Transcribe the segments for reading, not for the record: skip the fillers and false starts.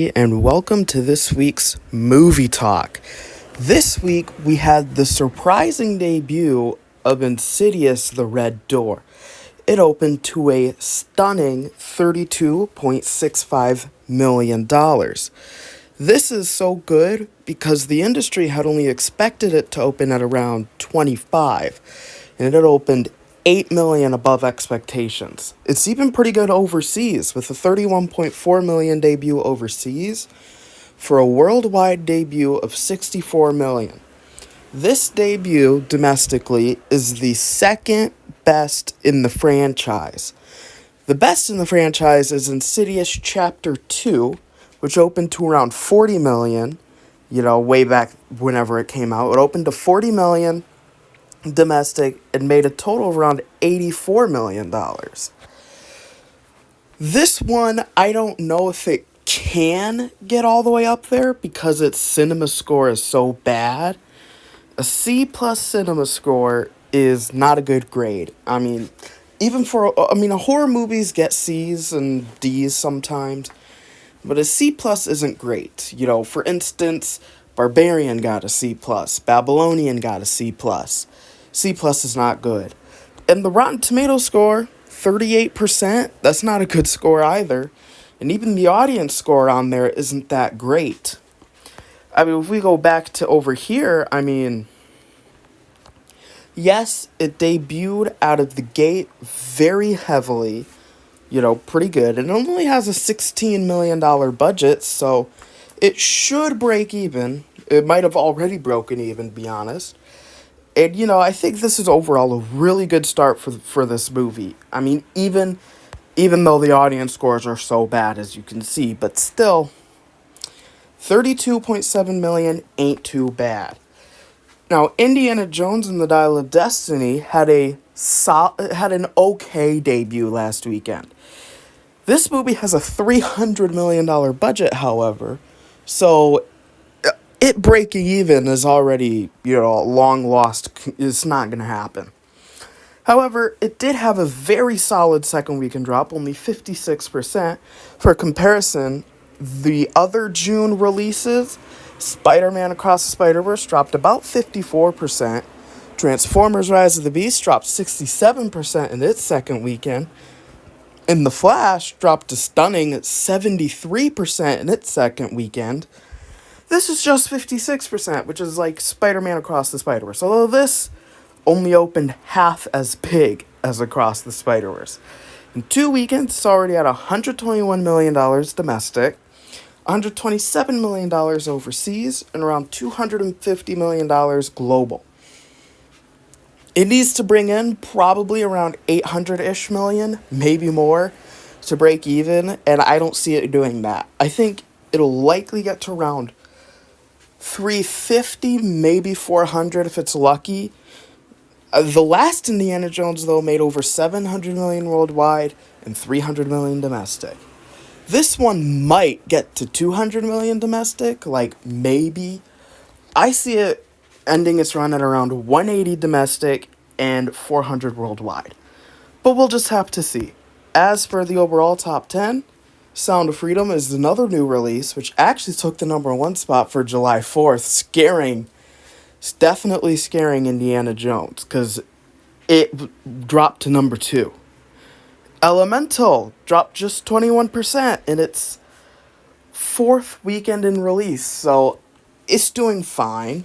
And welcome to this week's movie talk. This week we had the surprising debut of Insidious: The Red Door. It opened to a stunning $32.65 million. This is so good because the industry had only expected it to open at around 25, and it opened 8 million above expectations. It's even pretty good overseas with a 31.4 million debut overseas for a worldwide debut of 64 million. This debut domestically is the second best in the franchise. The best in the franchise is Insidious Chapter 2, which opened to around 40 million, way back whenever it came out. It opened to 40 million domestic and made a total of around $84 million. This one, I don't know if it can get all the way up there because its cinema score is so bad. A C plus cinema score is not a good grade. Horror movies get C's and D's sometimes, but a C plus isn't great. For instance, Barbarian got a C plus, Babylonian got a C plus. C plus is not good. And the Rotten Tomato score, 38%, that's not a good score either. And even the audience score on there isn't that great. If we go back to over here, yes, it debuted out of the gate very heavily, pretty good. And it only has a $16 million budget, so it should break even. It might have already broken even, to be honest. And, I think this is overall a really good start for this movie. Even though the audience scores are so bad, as you can see, but still, 32.7 million ain't too bad. Now, Indiana Jones and the Dial of Destiny had an okay debut last weekend. This movie has a $300 million budget, however, so it breaking even is already, long lost. It's not going to happen. However, it did have a very solid second weekend drop, only 56%. For comparison, the other June releases, Spider-Man Across the Spider-Verse dropped about 54%. Transformers Rise of the Beast dropped 67% in its second weekend. And The Flash dropped a stunning 73% in its second weekend. This is just 56%, which is like Spider-Man Across the Spider-Verse. Although this only opened half as big as Across the Spider-Verse. In 2 weekends, it's already at $121 million domestic, $127 million overseas, and around $250 million global. It needs to bring in probably around 800-ish million, maybe more, to break even, and I don't see it doing that. I think it'll likely get to around 350, maybe 400 if it's lucky. The last Indiana Jones, though, made over 700 million worldwide and 300 million domestic. This one might get to 200 million domestic, maybe. I see it ending its run at around 180 domestic and 400 worldwide. But we'll just have to see. As for the overall top 10, Sound of Freedom is another new release, which actually took the number 1 spot for July 4th, definitely scaring Indiana Jones, because it dropped to number 2. Elemental dropped just 21% in its 4th weekend in release, so it's doing fine.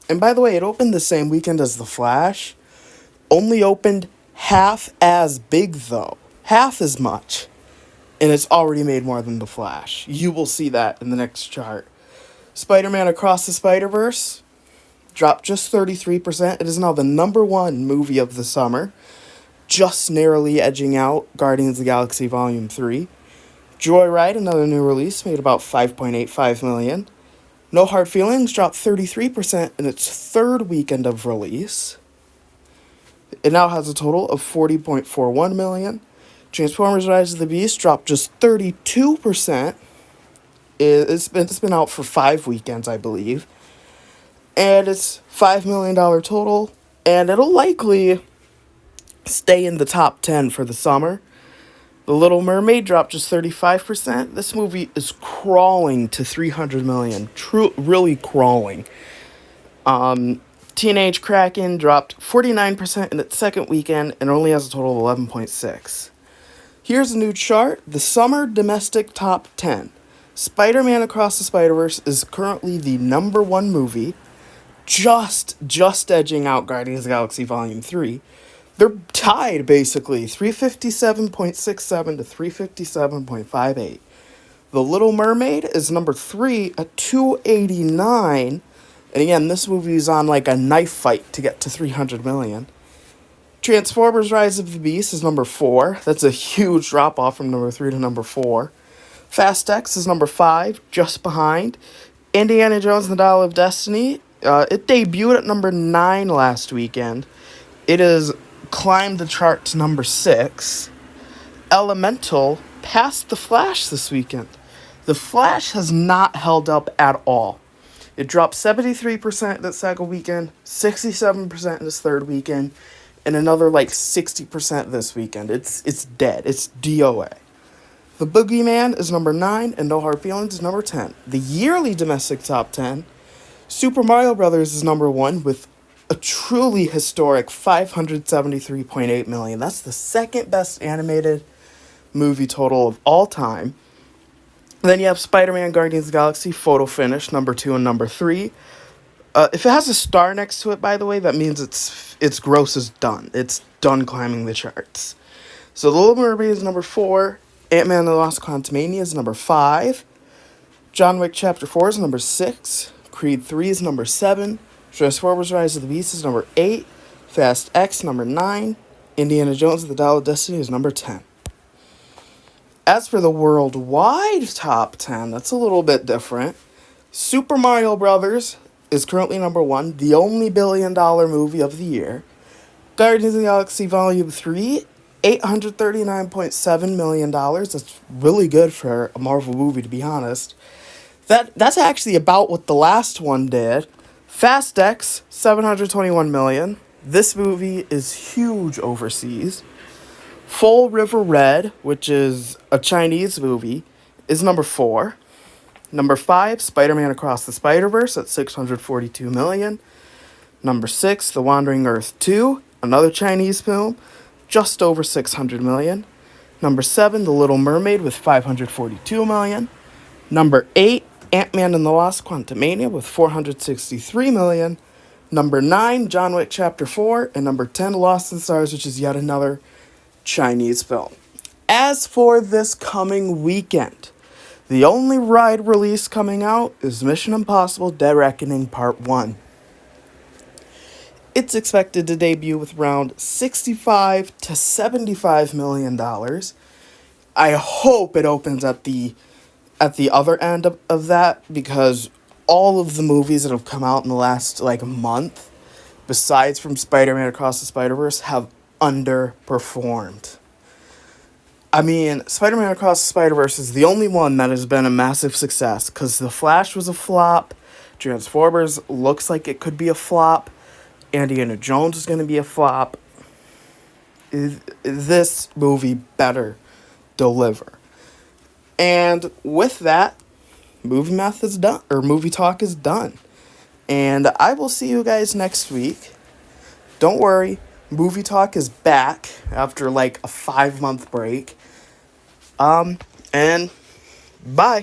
And by the way, it opened the same weekend as The Flash, only opened half as big though, half as much, and it's already made more than The Flash. You will see that in the next chart. Spider-Man Across the Spider-Verse dropped just 33%. It is now the number 1 movie of the summer, just narrowly edging out Guardians of the Galaxy Volume 3. Joyride, another new release, made about 5.85 million. No Hard Feelings dropped 33% in its 3rd weekend of release. It now has a total of 40.41 million. Transformers Rise of the Beast dropped just 32%. It's been out for 5 weekends, I believe. And it's $5 million total. And it'll likely stay in the top 10 for the summer. The Little Mermaid dropped just 35%. This movie is crawling to 300 million. Really crawling. Teenage Kraken dropped 49% in its second weekend and only has a total of 11.6. Here's a new chart. The summer domestic top 10. Spider-Man Across the Spider-Verse is currently the number one movie, just edging out Guardians of the Galaxy Volume 3. They're tied, basically, 357.67 to 357.58. The Little Mermaid is number 3 at 289. And again, this movie is on like a knife fight to get to 300 million. Transformers Rise of the Beast is number 4. That's a huge drop off from number 3 to number 4. Fast X is number 5, just behind. Indiana Jones and the Dial of Destiny, it debuted at number 9 last weekend. It has climbed the chart to number 6. Elemental passed The Flash this weekend. The Flash has not held up at all. It dropped 73% in its second weekend, 67% in its third weekend, and another like 60% this weekend. It's dead. It's DOA. The Boogeyman is number 9, and No Hard Feelings is number 10. The yearly domestic top 10, Super Mario Brothers is number 1 with a truly historic 573.8 million. That's the second best animated movie total of all time. Then you have Spider-Man Guardians of the Galaxy Photo Finish, number 2 and number 3. If it has a star next to it, by the way, that means its gross is done. It's done climbing the charts. So The Little Mermaid is number 4. Ant-Man and the Lost Quantumania is number 5. John Wick Chapter 4 is number 6. Creed 3 is number 7. Transformers Rise of the Beast is number 8. Fast X, number 9. Indiana Jones and the Dial of Destiny is number 10. As for the worldwide top 10, that's a little bit different. Super Mario Brothers is currently number 1, the only billion-dollar movie of the year. Guardians of the Galaxy Volume 3, $839.7 million. That's really good for a Marvel movie, to be honest. That's actually about what the last one did. Fast X, $721 million. This movie is huge overseas. Full River Red, which is a Chinese movie, is number 4. Number 5, Spider-Man Across the Spider-Verse at $642 million. Number 6, The Wandering Earth 2, another Chinese film, just over $600 million. Number 7, The Little Mermaid with $542 million. Number 8, Ant-Man and the Lost Quantumania with $463 million. Number 9, John Wick Chapter 4. And number 10, Lost in Stars, which is yet another Chinese film. As for this coming weekend, the only ride release coming out is Mission Impossible Dead Reckoning Part 1. It's expected to debut with around $65 to $75 million. I hope it opens at the other end of that, because all of the movies that have come out in the last month, besides from Spider-Man Across the Spider-Verse, have underperformed. I mean, Spider-Man Across the Spider-Verse is the only one that has been a massive success, because The Flash was a flop, Transformers looks like it could be a flop, Indiana Jones is going to be a flop. This movie better deliver. And with that, Movie Math is done, or Movie Talk is done. And I will see you guys next week. Don't worry, Movie Talk is back after a 5-month break. And bye.